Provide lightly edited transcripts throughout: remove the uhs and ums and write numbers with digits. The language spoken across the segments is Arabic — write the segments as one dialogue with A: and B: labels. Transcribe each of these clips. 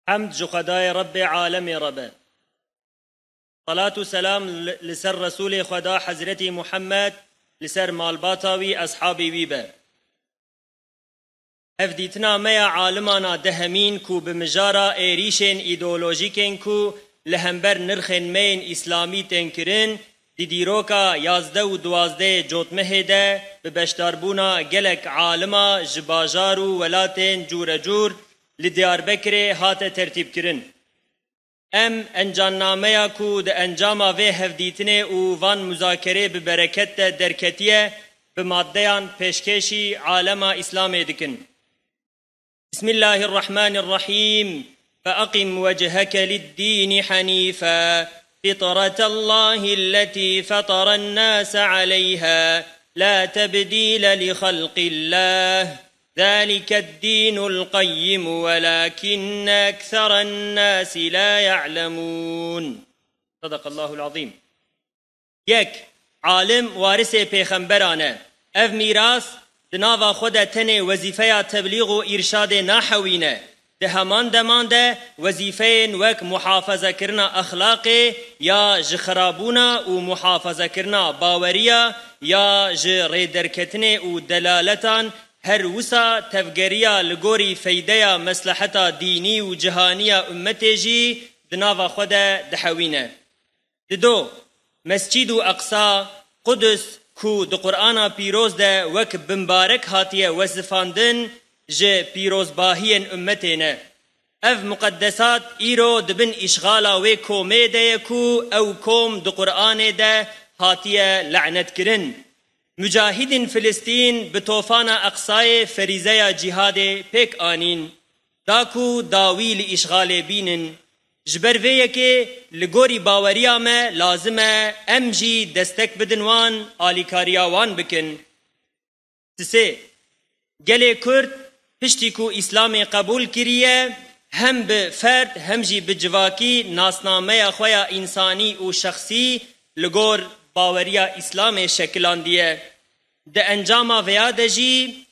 A: حمد جخدای رب عالم رب صلاة و سلام لسر رسول خدا حضرت محمد لسر مالباتاوی اصحابی ویبه افدیتنا میا عالمانا دهمین کو بمجارا ایریشن ایدولوژیکن کو لهمبر نرخن مین اسلامی تنکرن دیروکا 11 و 12 جوتمه ده ببشتاربونا گلک عالما جباجار و ولاتن جور جور لدیار بکره هات ترتیب کرن ام انجام نامه کو ده انجام و هفدیتنه و وان مذاکره ببرکت درکتیه بمادهان پیشکشی عالم اسلام دکن بسم الله الرحمن الرحيم فأقم وجهك للدين حنيفا فطرة الله التي فطر الناس عليها لا تبديل لخلق الله ذلك الدين القيم ولكن أكثر الناس لا يعلمون صدق الله العظيم يك عالم وارث پیغمبرانه اف میراث دناوا خود تنه وظیفه تبلیغ و ارشاد نحوینه ده همان دمانده وظیفه وک محافظه کرنا اخلاق یا جخرابونا و محافظه کرنا باوریا یا جریدرکتنه و دلالتان هر وسا تفگریا لگوری فیده مصلحتا دینی و جهانیا امتی جی دناوا خود دحوینه دو مسجد و اقصا قدس کو د قرآن پیروز ده وک بمبارک هاتیه وصفاندن جه پیروزباهین امتینه اف مقدسات ایرو دبن اشغالا و کومه ده کو او کوم د قرآن ده هاتیه لعنت کرن مجاهدین فلسطین بطوفان اقصای فریزه جهاد پیک آنین داکو داویل اشغال بینن جبرویه که لگوری باوریا ما لازمه امجی دستک بدنوان آلیکاریاوان بکن سه گله کرد پشتی کو اسلام قبول کریه هم به فرد هم جی بجواکی ناسنامه خویا انسانی و شخصی لگور باوریا اسلام شکلان دیه ده انجام ویاده جی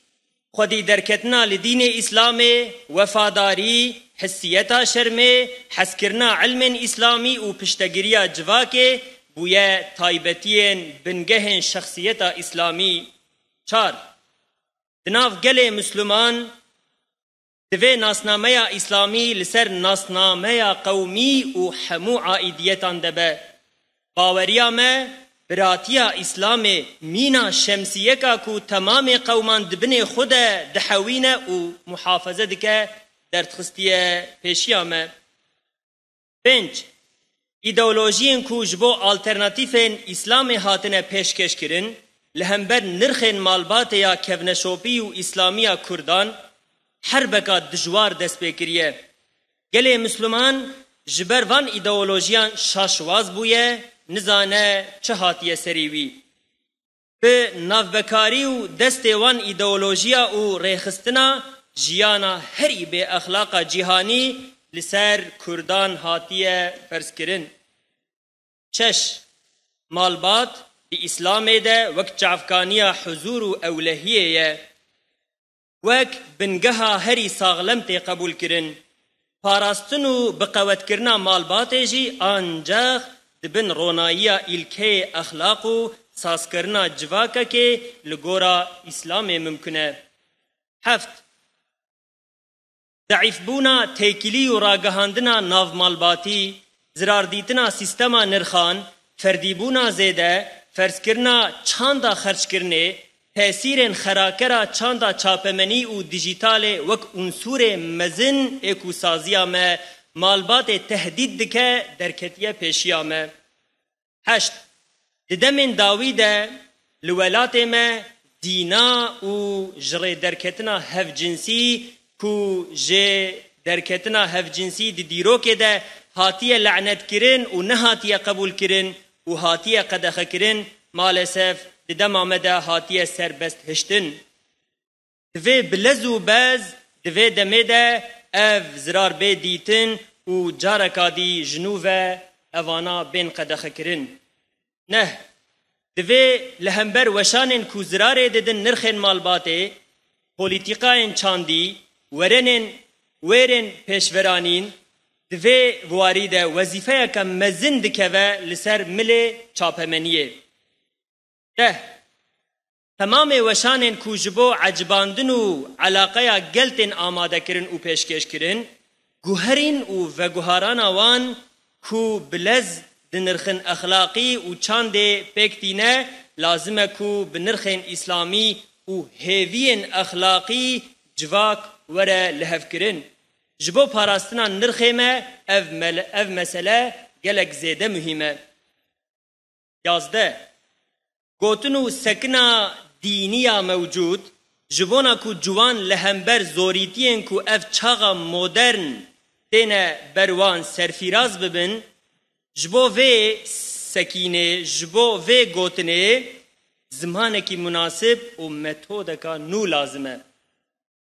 A: خودی درکتنا لدین اسلام وفاداری حسیتا شرمه حسکرنا علم اسلامی و پشتگیریا جواکه بویا تایبتین بنگهن شخصیتا اسلامی چار دناف گل مسلمان دوی ناسنامه اسلامی لسر ناسنامه قومی و حمو عائدیتان دبه باوریا ما براتیا اسلام مینا شمسیه کا کو تمام قومان دبن خود دحوینه و محافظه دکه در تخستیه پیشیامه پنج ایدئولوژین کو جبو آلترناتیفین اسلام هاتنه پیشکش کرن لهمبر نرخین مالبات یا کونشوپی و اسلامیا کردان حربکا دجوار دست بکریه گله مسلمان جبر وان ایدئولوژیان شاشواز بویه نزانه چه هاتیه سریوی به نافبکاری و دست وان ایدئولوژیا و ریخستنا جیانا هری به اخلاق جهانی لسر کردان هاتیه فرض کرن چش مالبات بی اسلام ده وک چافکانیا حضور و اولهیه وک بنگها هری ساغلم تی قبول کرن پاراستن و بقوت کرنا مالبات جی آنجاخ دبن رونایا الکه اخلاق و ساس کرنا جواکه که لگورا اسلام ممکنه هفت ضعیف بونا تیکلی و راگهاندنا ناو مالباتی زرار دیتنا سیستما نرخان فردی بونا زیده فرض کرنا چاندا خرچ کرنه تأثیر خراکرا چاندا چاپمنی و دیجیتال وک عنصر مزن اکوسازیا ما مالبات تهدید دکه درکتیه پیشیا ما هشت ددمن داویده لولات ما دینا و جری درکتنا هف جنسی کو جه درکتنا هف جنسی دیرو که ده هاتیه لعنت کرن و نه هاتیه قبول کرن و هاتیه قدخه کرن مالسف ددم آمده هاتیه سربست هشتن دوی بلزو باز دوی دمیده اف زرار بی دیتن و جارکا دی جنوبه اوانا بین قدخه کرن نه دوی لهمبر وشانن کو زرار ددن نرخن مالباته پولیتیقاین چاندی ورن پیشورانین دوی واری ده وظیفه که مزن دکوه لسر مل چاپمنیه. ده تمام وشانین کو جبو عجباندن و علاقه گلتن آماده کرن و پیشکش کرن گوهرین و گوهران آوان کو بلز دنرخن اخلاقی و چانده پکتینه لازمه کو بنرخن اسلامی و هیوین اخلاقی جواک وره لحف کرن. جبو پاراستنا نرخیمه اف مسئله گلک زیده مهمه. 11 گوتن و سکنا دینیا موجود جبونا کو جوان لهمبر زوریتین کو اف چاغا مدرن تینه بروان سرفیراز ببن جبو وی سکینه جبو وی گوتنه زمانه کی مناسب و متوده کا نو لازمه.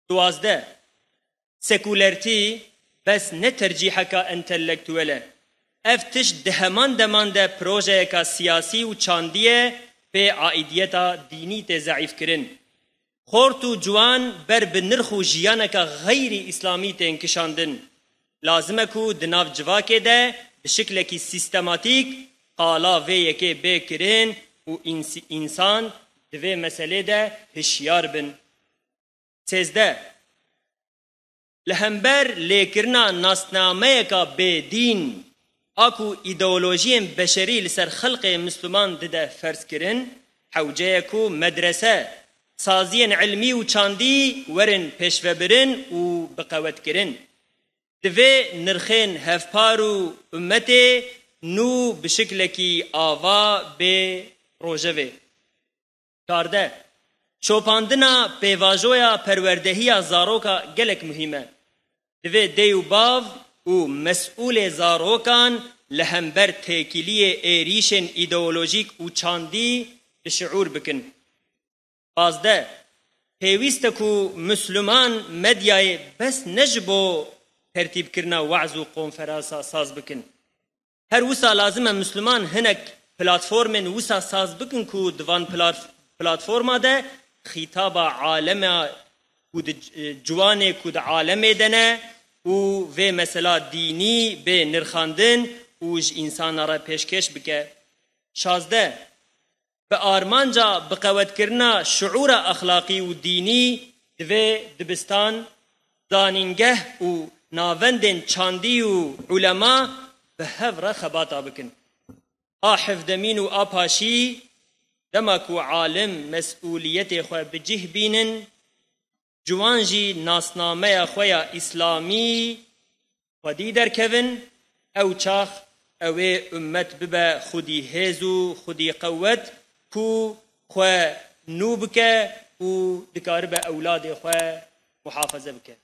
A: 12 سکولرتی بس نه ترجیح کا انتلکتوله افتش دهمان دمانده پروژه کا سیاسی و چاندیه به عائدیتا دینی ته ضعیف کرن. خورتو جوان بر بنرخو جیانه کا غیر اسلامی ته انکشاندن. لازمه کو دناف جواکه ده بشکل کی سیستماتیک قالا و یکی بکرین و انسان دوی مسئله ده هشیار بن. 13 لهمبر لیکرنا ناسنامه کا به دین اكو ایدئولوژیم بشری لسر خلق مسلمان دده فرض کرن حوجه کو مدرسه سازین علمی و چاندی ورن پیشوه برن و بقوت کرن. دوی نرخین هفپارو امت نو بشکل کی آوا به روژوه. 14 شوپاندنا پیواجویا پروردهی زاروکا گلک مهمه. دوی دیو باو و مسئول زاروکان لهمبر تکیلی ایریشن ایدئولوژیک و چاندی بشعور بکن. 15 پیوست کو مسلمان مدیای بس نجبو ترتیب کرنا وعظ و کنفرانسا ساز بکن. هر وسا لازمه مسلمان هنک پلاتفورمن وسا ساز بکن کو دوان پلاتفورما ده خطاب عالم کود جوان کود عالم دنه و مثلا دینی به نرخاندن و انسان را پیشکش بکه. 16 به آرمانجا بقوت کرنا شعور اخلاقی و دینی دوی دبستان دانینگه و ناوندن چاندی و علما به هفره خباتا بکن. آحف دمین و آپاشی دمکو عالم مسئولیت خواه بجه بینن جوانجی ناسنامه خویا اسلامی خودی در کون او چاخ اوه امت ببا خودی هزو خودی قوت کو خواه نو بکه و دکار با اولاد خواه محافظه بکه.